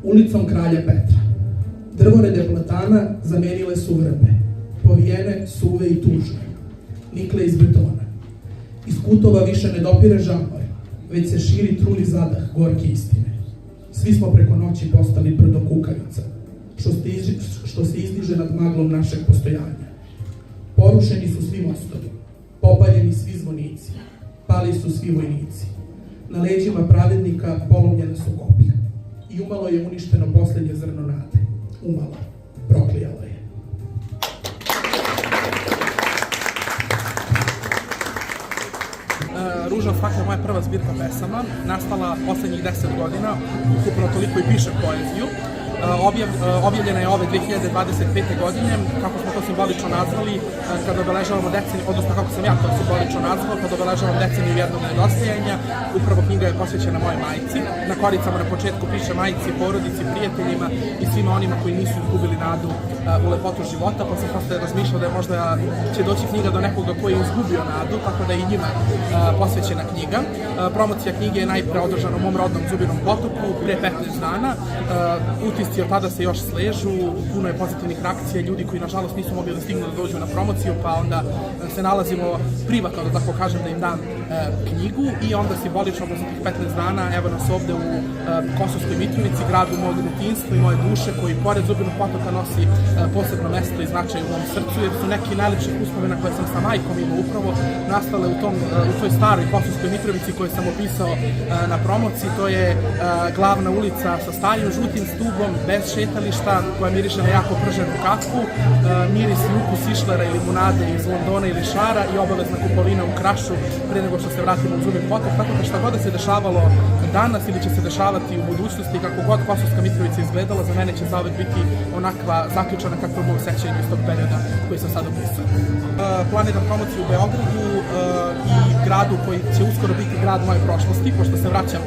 ulicom Kralja Petra. Drvorede platana zamenile su vrbe, povijene, suve i tužne, nikle iz betona. Iz kutova više ne dopire žamor, već se širi truli zadah gorke istine. Svi smo preko noći postali brdo kukavica, što se izdiže nad maglom našeg postojanja. Porušeni su svi mostovi, popaljeni svi zvonici, pali su svi vojnici. Na leđima pravednika polomljena su koplja i umalo je uništeno poslednje zrno nade. Umalo, proklijalo je. Ruža od stakla je moja prva zbirka pesama, nastala poslednjih 10 godina, ukupno toliko i pišem poeziju. Objavljena je ove 2025. godine, kako smo to simbolično nazvali, kada obeležavamo deceniju, odnosno kako sam ja to simbolično nazvao, kada obeležavamo deceniju jednog nedostajanja. Upravo knjiga je posvećena mojoj majci. Na koricama na početku piše majci, porodici, prijateljima i svima onima koji nisu izgubili nadu u lepotu života, pa sam posle razmišljao da je možda će doći knjiga do nekoga koji je izgubio nadu, tako da je i njima posvećena knjiga. Promocija knjige je najpre održana u mom rodnom Zubinom Potoku pre 15 dana. Utisci od tada se još sležu, puno je pozitivnih reakcija, ljudi koji nažalost nisu mogli da stignu da dođu na promociju, pa onda se nalazimo privatno, da tako kažem, da im dam knjigu i onda simbolično posle tih 15 dana evo nas ovde u Kosovskoj Mitrovici, gradu mog detinjstva i moje duše, koji pored Zubinog Potoka nosi posebno mesto i značaj u mom srcu, jer su neki najlepših uspomena koje sam sa majkom imao upravo nastale u toj staroj Kosovskoj Mitrovici koju sam opisao na promociji. To je glavna ulica sa starim žutim stubom, bez šetališta, koja miriše na jako prženu kafu, miris i ukus išlera i limunade iz Londona ili Šara i obavezna kupovina u Krašu pre nego što se vratimo u Zubin Potok, tako da šta god da se dešavalo danas ili će se dešavati u budućnosti, kako god Kosovska Mitrovica izgledala, za mene će zauvek biti onakva zaključana kako je moj sećanje iz tog perioda koji sam sad opisao. Planiram promociju u Beogradu i gradu koji će uskoro biti grad moje prošlosti, pošto se vraćam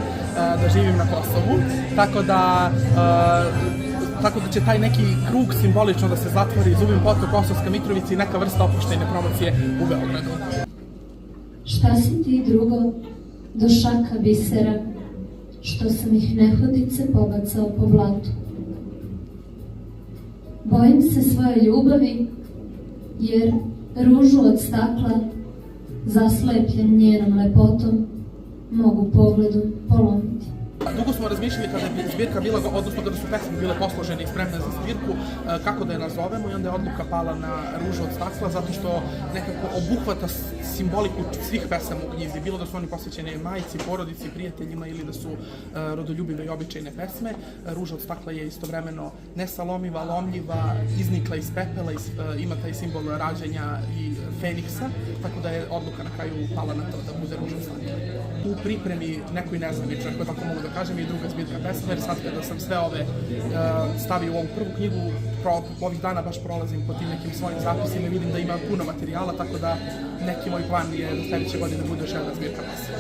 da živim na Kosovu, tako da će taj neki krug simbolično da se zatvori, Zubin Potok, Kosovska Mitrovica i neka vrsta opuštene promocije u Beogradu. Šta si ti drugo do šaka bisera, što sam ih nehodice pobacao po blatu? Bojim se svoje ljubavi, jer ružu od stakla, zaslepljen njenom lepotom, mogu pogledom polomiti. Dugo smo razmišljali kada je zbirka bila, odnosno kada su pesme bile posložene i spremne za zbirku, kako da je nazovemo i onda je odluka pala na Ružu od stakla, zato što nekako obuhvata simboliku svih pesama u knjizi, bilo da su oni posvećene majci, porodici, prijateljima ili da su rodoljubive i običajne pesme. Ruža od stakla je istovremeno nesalomiva, lomljiva, iznikla iz pepela, ima taj simbol rađanja i feniksa, tako da je odluka na kraju pala na to da bude Ruža od stakla. U pripremi nekoj nezvaničnoj, ako tako mogu da kažem, i druga zbirka pesma, jer sad kada sam sve ove stavio u ovu prvu knjigu, ovih dana baš prolazim po tim nekim svojim zapisima i vidim da ima puno materijala, tako da neki moj plan je da sledeće godine bude još jedna zbirka pesma.